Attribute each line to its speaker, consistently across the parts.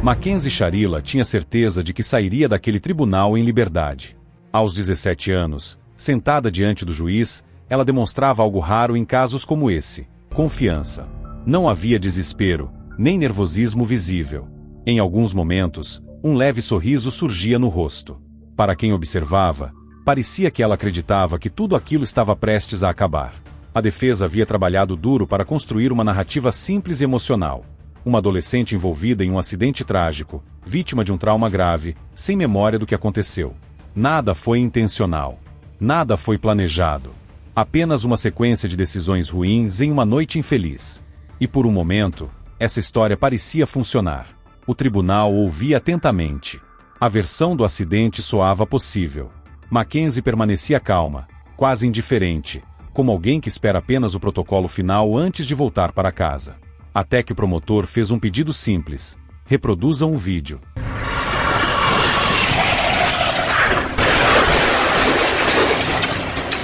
Speaker 1: Mackenzie Sharila tinha certeza de que sairia daquele tribunal em liberdade. Aos 17 anos, sentada diante do juiz, ela demonstrava algo raro em casos como esse: confiança. Não havia desespero, nem nervosismo visível. Em alguns momentos, um leve sorriso surgia no rosto. Para quem observava, parecia que ela acreditava que tudo aquilo estava prestes a acabar. A defesa havia trabalhado duro para construir uma narrativa simples e emocional. Uma adolescente envolvida em um acidente trágico, vítima de um trauma grave, sem memória do que aconteceu. Nada foi intencional. Nada foi planejado. Apenas uma sequência de decisões ruins em uma noite infeliz. E por um momento, essa história parecia funcionar. O tribunal ouvia atentamente. A versão do acidente soava possível. Mackenzie permanecia calma, quase indiferente, como alguém que espera apenas o protocolo final antes de voltar para casa. Até que o promotor fez um pedido simples: reproduzam o vídeo.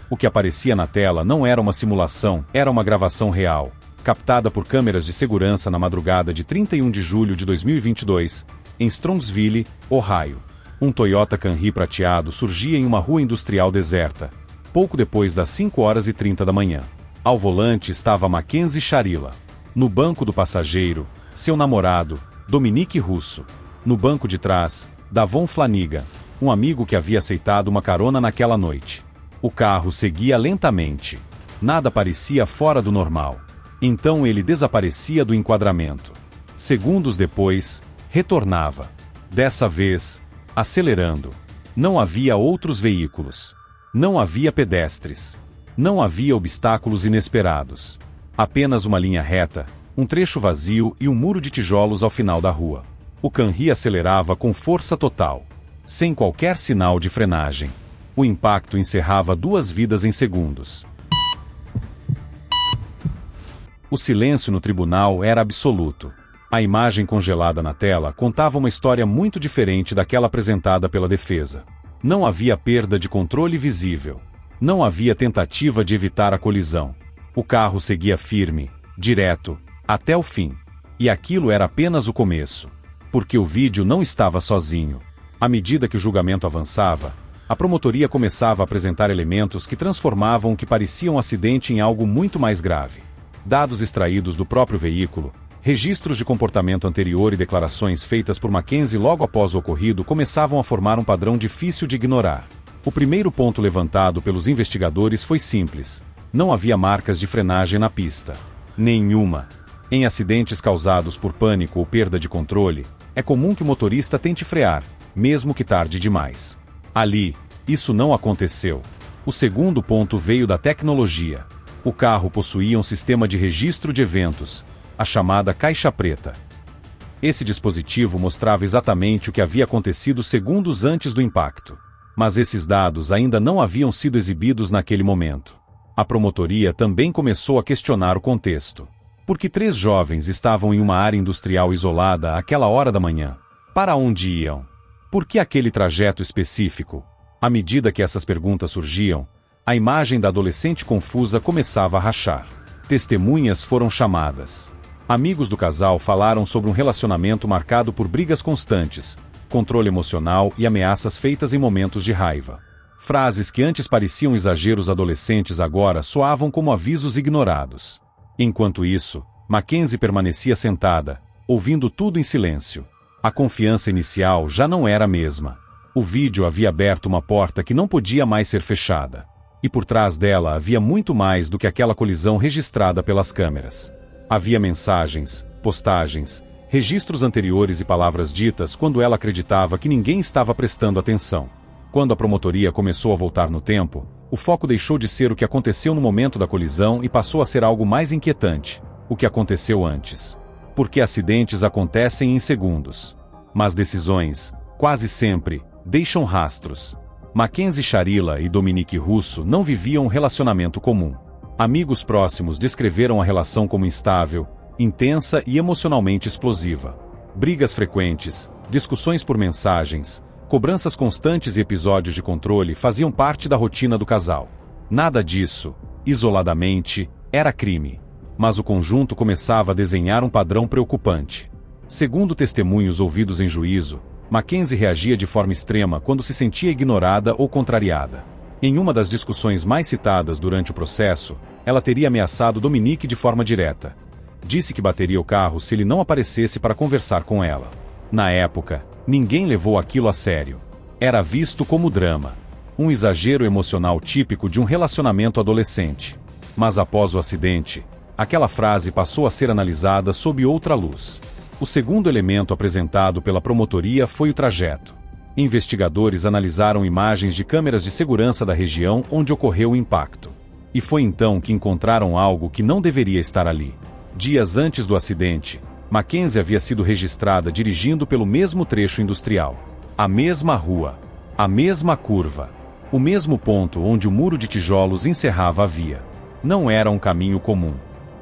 Speaker 1: O que aparecia na tela não era uma simulação, era uma gravação real, captada por câmeras de segurança na madrugada de 31 de julho de 2022, em Strongsville, Ohio. Um Toyota Camry prateado surgia em uma rua industrial deserta, pouco depois das 5h30 da manhã. Ao volante estava Mackenzie Sharila. No banco do passageiro, seu namorado, Dominique Russo. No banco de trás, Davon Flanigan, um amigo que havia aceitado uma carona naquela noite. O carro seguia lentamente. Nada parecia fora do normal. Então ele desaparecia do enquadramento. Segundos depois, retornava. Dessa vez, acelerando. Não havia outros veículos. Não havia pedestres. Não havia obstáculos inesperados. Apenas uma linha reta, um trecho vazio e um muro de tijolos ao final da rua. O Camry acelerava com força total, sem qualquer sinal de frenagem. O impacto encerrava 2 vidas em segundos. O silêncio no tribunal era absoluto. A imagem congelada na tela contava uma história muito diferente daquela apresentada pela defesa. Não havia perda de controle visível. Não havia tentativa de evitar a colisão. O carro seguia firme, direto, até o fim. E aquilo era apenas o começo. Porque o vídeo não estava sozinho. À medida que o julgamento avançava, a promotoria começava a apresentar elementos que transformavam o que parecia um acidente em algo muito mais grave. Dados extraídos do próprio veículo, registros de comportamento anterior e declarações feitas por Mackenzie logo após o ocorrido começavam a formar um padrão difícil de ignorar. O primeiro ponto levantado pelos investigadores foi simples: não havia marcas de frenagem na pista. Nenhuma. Em acidentes causados por pânico ou perda de controle, é comum que o motorista tente frear, mesmo que tarde demais. Ali, isso não aconteceu. O segundo ponto veio da tecnologia. O carro possuía um sistema de registro de eventos, a chamada caixa preta. Esse dispositivo mostrava exatamente o que havia acontecido segundos antes do impacto. Mas esses dados ainda não haviam sido exibidos naquele momento. A promotoria também começou a questionar o contexto. Por que 3 jovens estavam em uma área industrial isolada àquela hora da manhã? Para onde iam? Por que aquele trajeto específico? À medida que essas perguntas surgiam, a imagem da adolescente confusa começava a rachar. Testemunhas foram chamadas. Amigos do casal falaram sobre um relacionamento marcado por brigas constantes, controle emocional e ameaças feitas em momentos de raiva. Frases que antes pareciam exageros adolescentes agora soavam como avisos ignorados. Enquanto isso, Mackenzie permanecia sentada, ouvindo tudo em silêncio. A confiança inicial já não era a mesma. O vídeo havia aberto uma porta que não podia mais ser fechada. E por trás dela havia muito mais do que aquela colisão registrada pelas câmeras. Havia mensagens, postagens, registros anteriores e palavras ditas quando ela acreditava que ninguém estava prestando atenção. Quando a promotoria começou a voltar no tempo, o foco deixou de ser o que aconteceu no momento da colisão e passou a ser algo mais inquietante: o que aconteceu antes. Porque acidentes acontecem em segundos. Mas decisões, quase sempre, deixam rastros. Mackenzie Sharila e Dominique Russo não viviam um relacionamento comum. Amigos próximos descreveram a relação como instável, intensa e emocionalmente explosiva. Brigas frequentes, discussões por mensagens, cobranças constantes e episódios de controle faziam parte da rotina do casal. Nada disso, isoladamente, era crime. Mas o conjunto começava a desenhar um padrão preocupante. Segundo testemunhos ouvidos em juízo, Mackenzie reagia de forma extrema quando se sentia ignorada ou contrariada. Em uma das discussões mais citadas durante o processo, ela teria ameaçado Dominique de forma direta. Disse que bateria o carro se ele não aparecesse para conversar com ela. Na época, ninguém levou aquilo a sério. Era visto como drama. Um exagero emocional típico de um relacionamento adolescente. Mas após o acidente, aquela frase passou a ser analisada sob outra luz. O segundo elemento apresentado pela promotoria foi o trajeto. Investigadores analisaram imagens de câmeras de segurança da região onde ocorreu o impacto. E foi então que encontraram algo que não deveria estar ali. Dias antes do acidente, Mackenzie havia sido registrada dirigindo pelo mesmo trecho industrial. A mesma rua. A mesma curva. O mesmo ponto onde o muro de tijolos encerrava a via. Não era um caminho comum.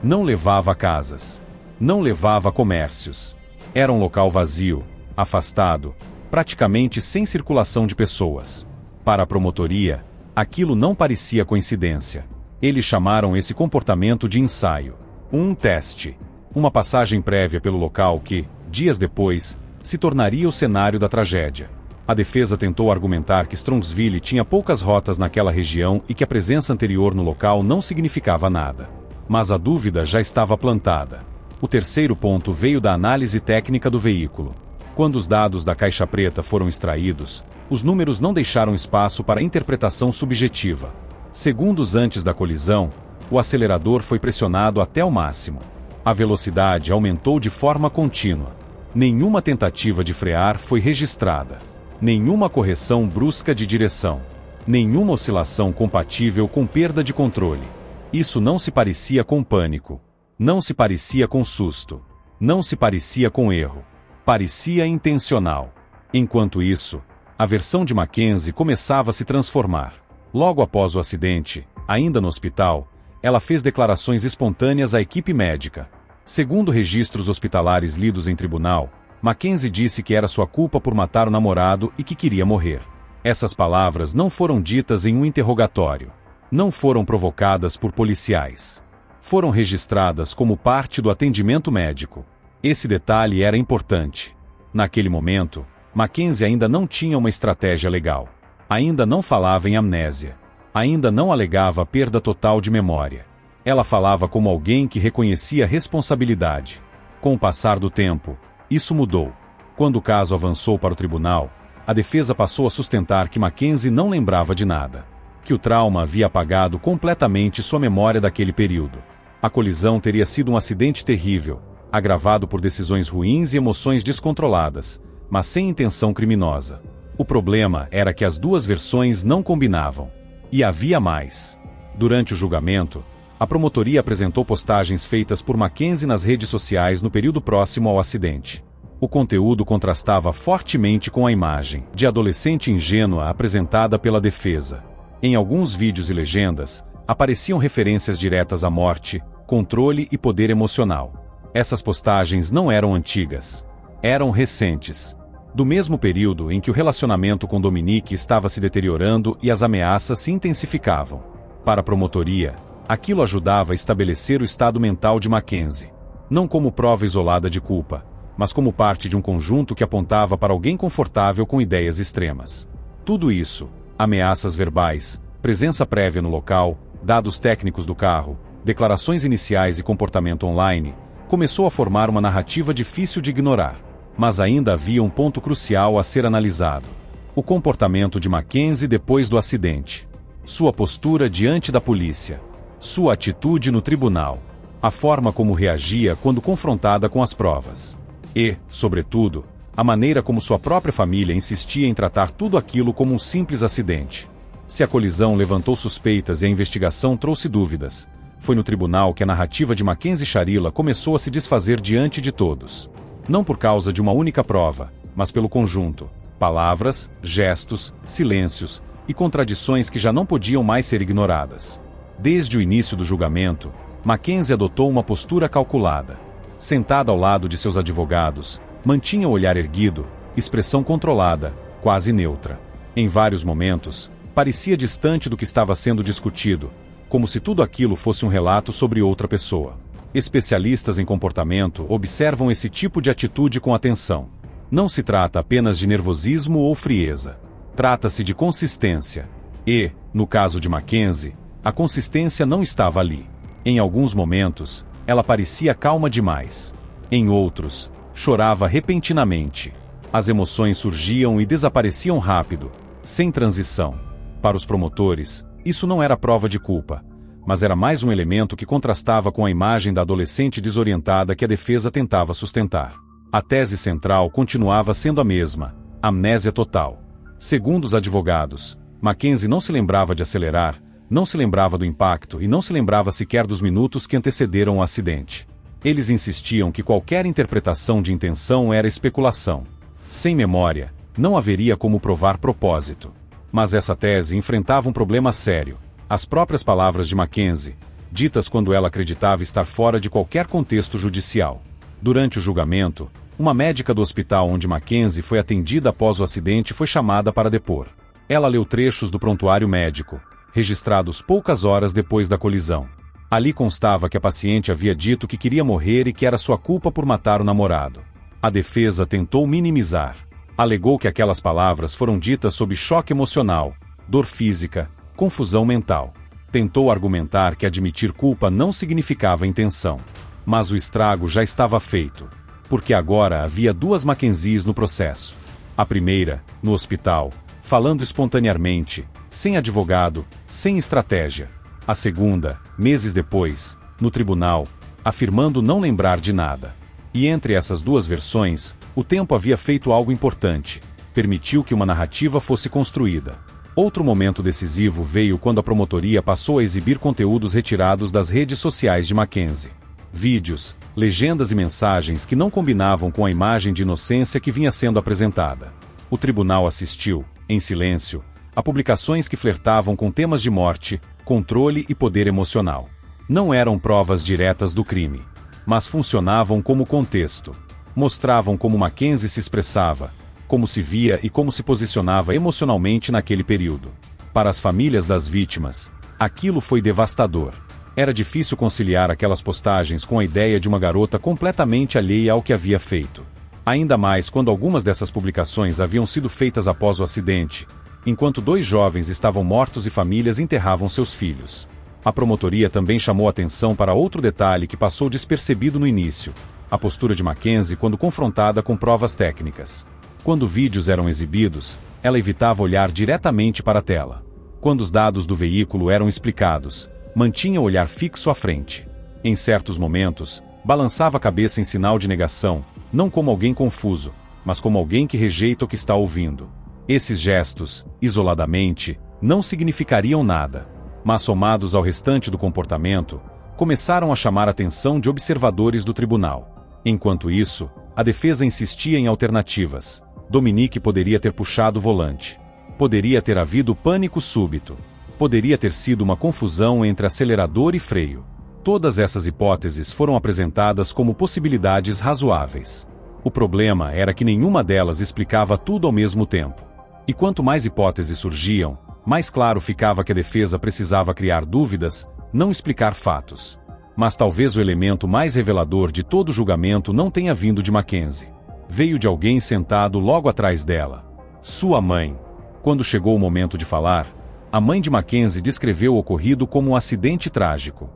Speaker 1: Não levava a casas. Não levava a comércios. Era um local vazio, afastado, praticamente sem circulação de pessoas. Para a promotoria, aquilo não parecia coincidência. Eles chamaram esse comportamento de ensaio. Um teste. Uma passagem prévia pelo local que, dias depois, se tornaria o cenário da tragédia. A defesa tentou argumentar que Strongsville tinha poucas rotas naquela região e que a presença anterior no local não significava nada. Mas a dúvida já estava plantada. O terceiro ponto veio da análise técnica do veículo. Quando os dados da caixa preta foram extraídos, os números não deixaram espaço para interpretação subjetiva. Segundos antes da colisão, o acelerador foi pressionado até o máximo. A velocidade aumentou de forma contínua. Nenhuma tentativa de frear foi registrada. Nenhuma correção brusca de direção. Nenhuma oscilação compatível com perda de controle. Isso não se parecia com pânico. Não se parecia com susto. Não se parecia com erro. Parecia intencional. Enquanto isso, a versão de Mackenzie começava a se transformar. Logo após o acidente, ainda no hospital, ela fez declarações espontâneas à equipe médica. Segundo registros hospitalares lidos em tribunal, Mackenzie disse que era sua culpa por matar o namorado e que queria morrer. Essas palavras não foram ditas em um interrogatório. Não foram provocadas por policiais. Foram registradas como parte do atendimento médico. Esse detalhe era importante. Naquele momento, Mackenzie ainda não tinha uma estratégia legal. Ainda não falava em amnésia. Ainda não alegava perda total de memória. Ela falava como alguém que reconhecia responsabilidade. Com o passar do tempo, isso mudou. Quando o caso avançou para o tribunal, a defesa passou a sustentar que Mackenzie não lembrava de nada. Que o trauma havia apagado completamente sua memória daquele período. A colisão teria sido um acidente terrível, agravado por decisões ruins e emoções descontroladas, mas sem intenção criminosa. O problema era que as duas versões não combinavam. E havia mais. Durante o julgamento, a promotoria apresentou postagens feitas por Mackenzie nas redes sociais no período próximo ao acidente. O conteúdo contrastava fortemente com a imagem de adolescente ingênua apresentada pela defesa. Em alguns vídeos e legendas, apareciam referências diretas à morte, controle e poder emocional. Essas postagens não eram antigas. Eram recentes. Do mesmo período em que o relacionamento com Dominique estava se deteriorando e as ameaças se intensificavam. Para a promotoria, aquilo ajudava a estabelecer o estado mental de Mackenzie. Não como prova isolada de culpa, mas como parte de um conjunto que apontava para alguém confortável com ideias extremas. Tudo isso, ameaças verbais, presença prévia no local, dados técnicos do carro, declarações iniciais e comportamento online, começou a formar uma narrativa difícil de ignorar. Mas ainda havia um ponto crucial a ser analisado. O comportamento de Mackenzie depois do acidente. Sua postura diante da polícia. Sua atitude no tribunal. A forma como reagia quando confrontada com as provas. E, sobretudo, a maneira como sua própria família insistia em tratar tudo aquilo como um simples acidente. Se a colisão levantou suspeitas e a investigação trouxe dúvidas, foi no tribunal que a narrativa de Mackenzie Charilla começou a se desfazer diante de todos. Não por causa de uma única prova, mas pelo conjunto. Palavras, gestos, silêncios e contradições que já não podiam mais ser ignoradas. Desde o início do julgamento, Mackenzie adotou uma postura calculada. Sentada ao lado de seus advogados, mantinha o olhar erguido, expressão controlada, quase neutra. Em vários momentos, parecia distante do que estava sendo discutido, como se tudo aquilo fosse um relato sobre outra pessoa. Especialistas em comportamento observam esse tipo de atitude com atenção. Não se trata apenas de nervosismo ou frieza. Trata-se de consistência. E, no caso de Mackenzie, a consistência não estava ali. Em alguns momentos, ela parecia calma demais. Em outros, chorava repentinamente. As emoções surgiam e desapareciam rápido, sem transição. Para os promotores, isso não era prova de culpa, mas era mais um elemento que contrastava com a imagem da adolescente desorientada que a defesa tentava sustentar. A tese central continuava sendo a mesma: amnésia total. Segundo os advogados, Mackenzie não se lembrava de acelerar, não se lembrava do impacto e não se lembrava sequer dos minutos que antecederam o acidente. Eles insistiam que qualquer interpretação de intenção era especulação. Sem memória, não haveria como provar propósito. Mas essa tese enfrentava um problema sério. As próprias palavras de Mackenzie, ditas quando ela acreditava estar fora de qualquer contexto judicial. Durante o julgamento, uma médica do hospital onde Mackenzie foi atendida após o acidente foi chamada para depor. Ela leu trechos do prontuário médico, registrados poucas horas depois da colisão. Ali constava que a paciente havia dito que queria morrer e que era sua culpa por matar o namorado. A defesa tentou minimizar. Alegou que aquelas palavras foram ditas sob choque emocional, dor física, confusão mental. Tentou argumentar que admitir culpa não significava intenção. Mas o estrago já estava feito. Porque agora havia duas Mackenzies no processo. A primeira, no hospital, falando espontaneamente, sem advogado, sem estratégia. A segunda, meses depois, no tribunal, afirmando não lembrar de nada. E entre essas duas versões, o tempo havia feito algo importante. Permitiu que uma narrativa fosse construída. Outro momento decisivo veio quando a promotoria passou a exibir conteúdos retirados das redes sociais de Mackenzie. Vídeos, legendas e mensagens que não combinavam com a imagem de inocência que vinha sendo apresentada. O tribunal assistiu, em silêncio, a publicações que flertavam com temas de morte, controle e poder emocional. Não eram provas diretas do crime, mas funcionavam como contexto. Mostravam como Mackenzie se expressava, como se via e como se posicionava emocionalmente naquele período. Para as famílias das vítimas, aquilo foi devastador. Era difícil conciliar aquelas postagens com a ideia de uma garota completamente alheia ao que havia feito. Ainda mais quando algumas dessas publicações haviam sido feitas após o acidente, enquanto dois jovens estavam mortos e famílias enterravam seus filhos. A promotoria também chamou atenção para outro detalhe que passou despercebido no início: a postura de Mackenzie quando confrontada com provas técnicas. Quando vídeos eram exibidos, ela evitava olhar diretamente para a tela. Quando os dados do veículo eram explicados, mantinha o olhar fixo à frente. Em certos momentos, balançava a cabeça em sinal de negação, não como alguém confuso, mas como alguém que rejeita o que está ouvindo. Esses gestos, isoladamente, não significariam nada, mas somados ao restante do comportamento, começaram a chamar a atenção de observadores do tribunal. Enquanto isso, a defesa insistia em alternativas. Dominique poderia ter puxado o volante. Poderia ter havido pânico súbito. Poderia ter sido uma confusão entre acelerador e freio. Todas essas hipóteses foram apresentadas como possibilidades razoáveis. O problema era que nenhuma delas explicava tudo ao mesmo tempo. E quanto mais hipóteses surgiam, mais claro ficava que a defesa precisava criar dúvidas, não explicar fatos. Mas talvez o elemento mais revelador de todo o julgamento não tenha vindo de Mackenzie. Veio de alguém sentado logo atrás dela. Sua mãe. Quando chegou o momento de falar, a mãe de Mackenzie descreveu o ocorrido como um acidente trágico.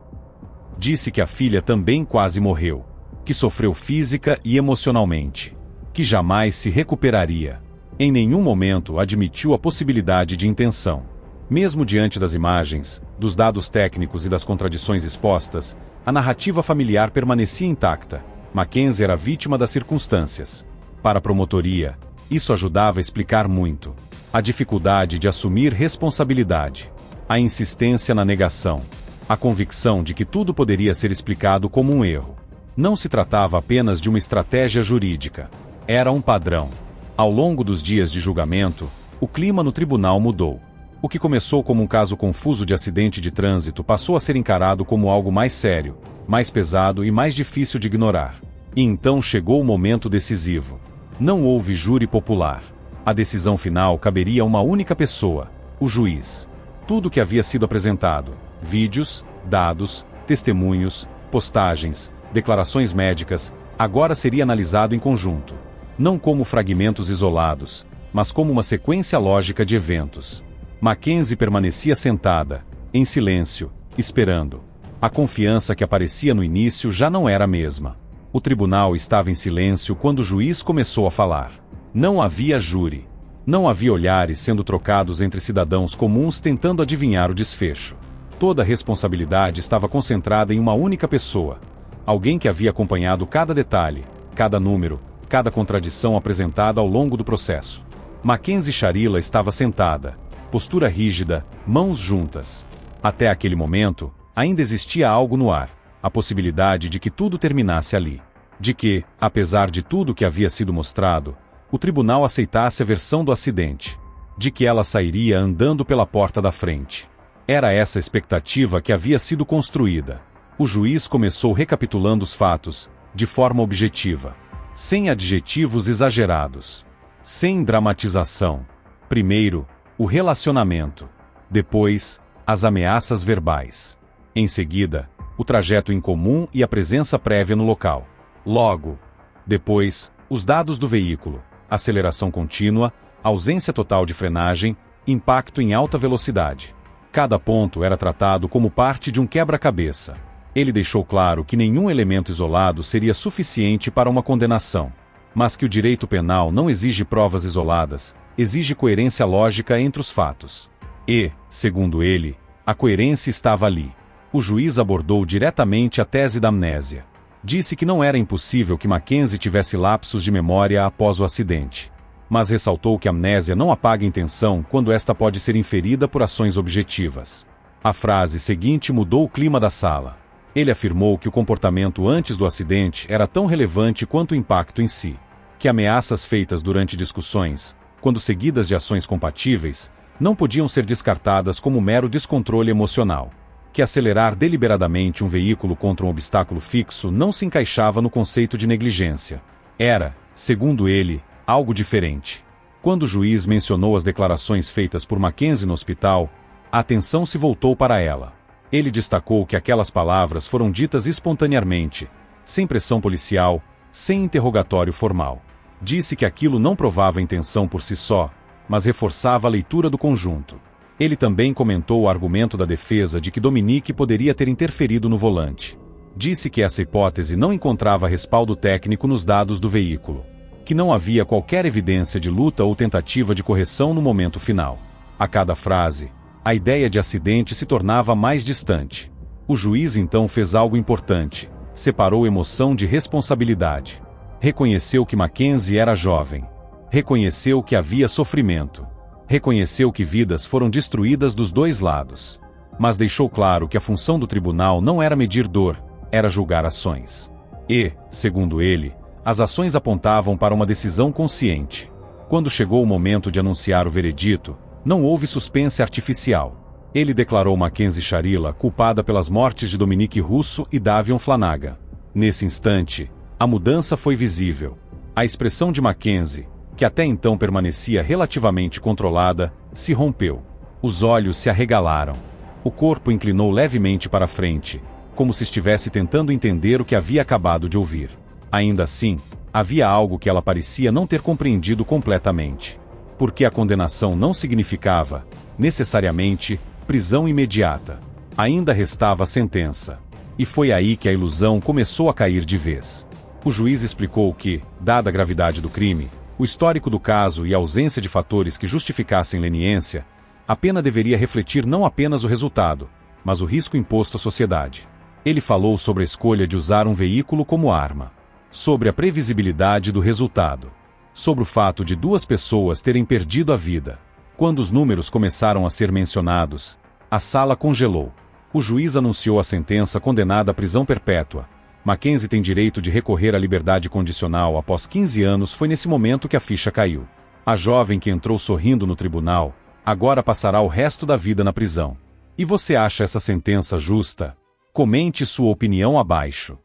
Speaker 1: Disse que a filha também quase morreu, que sofreu física e emocionalmente, que jamais se recuperaria. Em nenhum momento admitiu a possibilidade de intenção. Mesmo diante das imagens, dos dados técnicos e das contradições expostas, a narrativa familiar permanecia intacta. Mackenzie era vítima das circunstâncias. Para a promotoria, isso ajudava a explicar muito. A dificuldade de assumir responsabilidade, a insistência na negação, a convicção de que tudo poderia ser explicado como um erro. Não se tratava apenas de uma estratégia jurídica. Era um padrão. Ao longo dos dias de julgamento, o clima no tribunal mudou. O que começou como um caso confuso de acidente de trânsito passou a ser encarado como algo mais sério, mais pesado e mais difícil de ignorar. E então chegou o momento decisivo. Não houve júri popular. A decisão final caberia a uma única pessoa, o juiz. Tudo que havia sido apresentado, vídeos, dados, testemunhos, postagens, declarações médicas, agora seria analisado em conjunto. Não como fragmentos isolados, mas como uma sequência lógica de eventos. Mackenzie permanecia sentada, em silêncio, esperando. A confiança que aparecia no início já não era a mesma. O tribunal estava em silêncio quando o juiz começou a falar. Não havia júri. Não havia olhares sendo trocados entre cidadãos comuns tentando adivinhar o desfecho. Toda a responsabilidade estava concentrada em uma única pessoa. Alguém que havia acompanhado cada detalhe, cada número, cada contradição apresentada ao longo do processo. Mackenzie Sharila estava sentada, postura rígida, mãos juntas. Até aquele momento, ainda existia algo no ar, a possibilidade de que tudo terminasse ali. De que, apesar de tudo que havia sido mostrado, o tribunal aceitasse a versão do acidente. De que ela sairia andando pela porta da frente. Era essa a expectativa que havia sido construída. O juiz começou recapitulando os fatos, de forma objetiva. Sem adjetivos exagerados. Sem dramatização. Primeiro, o relacionamento. Depois, as ameaças verbais. Em seguida, o trajeto incomum e a presença prévia no local. Logo, depois, os dados do veículo, aceleração contínua, ausência total de frenagem, impacto em alta velocidade. Cada ponto era tratado como parte de um quebra-cabeça. Ele deixou claro que nenhum elemento isolado seria suficiente para uma condenação, mas que o direito penal não exige provas isoladas, exige coerência lógica entre os fatos. E, segundo ele, a coerência estava ali. O juiz abordou diretamente a tese da amnésia. Disse que não era impossível que Mackenzie tivesse lapsos de memória após o acidente. Mas ressaltou que a amnésia não apaga a intenção quando esta pode ser inferida por ações objetivas. A frase seguinte mudou o clima da sala. Ele afirmou que o comportamento antes do acidente era tão relevante quanto o impacto em si. Que ameaças feitas durante discussões, quando seguidas de ações compatíveis, não podiam ser descartadas como mero descontrole emocional. Que acelerar deliberadamente um veículo contra um obstáculo fixo não se encaixava no conceito de negligência. Era, segundo ele, algo diferente. Quando o juiz mencionou as declarações feitas por Mackenzie no hospital, a atenção se voltou para ela. Ele destacou que aquelas palavras foram ditas espontaneamente, sem pressão policial, sem interrogatório formal. Disse que aquilo não provava intenção por si só, mas reforçava a leitura do conjunto. Ele também comentou o argumento da defesa de que Dominique poderia ter interferido no volante. Disse que essa hipótese não encontrava respaldo técnico nos dados do veículo. Que não havia qualquer evidência de luta ou tentativa de correção no momento final. A cada frase, a ideia de acidente se tornava mais distante. O juiz então fez algo importante. Separou emoção de responsabilidade. Reconheceu que Mackenzie era jovem. Reconheceu que havia sofrimento. Reconheceu que vidas foram destruídas dos dois lados. Mas deixou claro que a função do tribunal não era medir dor, era julgar ações. E, segundo ele, as ações apontavam para uma decisão consciente. Quando chegou o momento de anunciar o veredito, não houve suspense artificial. Ele declarou Mackenzie Sharila culpada pelas mortes de Dominique Russo e Davion Flanagan. Nesse instante, a mudança foi visível. A expressão de Mackenzie, que até então permanecia relativamente controlada, se rompeu. Os olhos se arregalaram. O corpo inclinou levemente para frente, como se estivesse tentando entender o que havia acabado de ouvir. Ainda assim, havia algo que ela parecia não ter compreendido completamente. Porque a condenação não significava, necessariamente, prisão imediata. Ainda restava a sentença. E foi aí que a ilusão começou a cair de vez. O juiz explicou que, dada a gravidade do crime, o histórico do caso e a ausência de fatores que justificassem leniência, a pena deveria refletir não apenas o resultado, mas o risco imposto à sociedade. Ele falou sobre a escolha de usar um veículo como arma, sobre a previsibilidade do resultado, sobre o fato de duas pessoas terem perdido a vida. Quando os números começaram a ser mencionados, a sala congelou. O juiz anunciou a sentença condenada à prisão perpétua. Mackenzie tem direito de recorrer à liberdade condicional após 15 anos. Foi nesse momento que a ficha caiu. A jovem que entrou sorrindo no tribunal, agora passará o resto da vida na prisão. E você acha essa sentença justa? Comente sua opinião abaixo.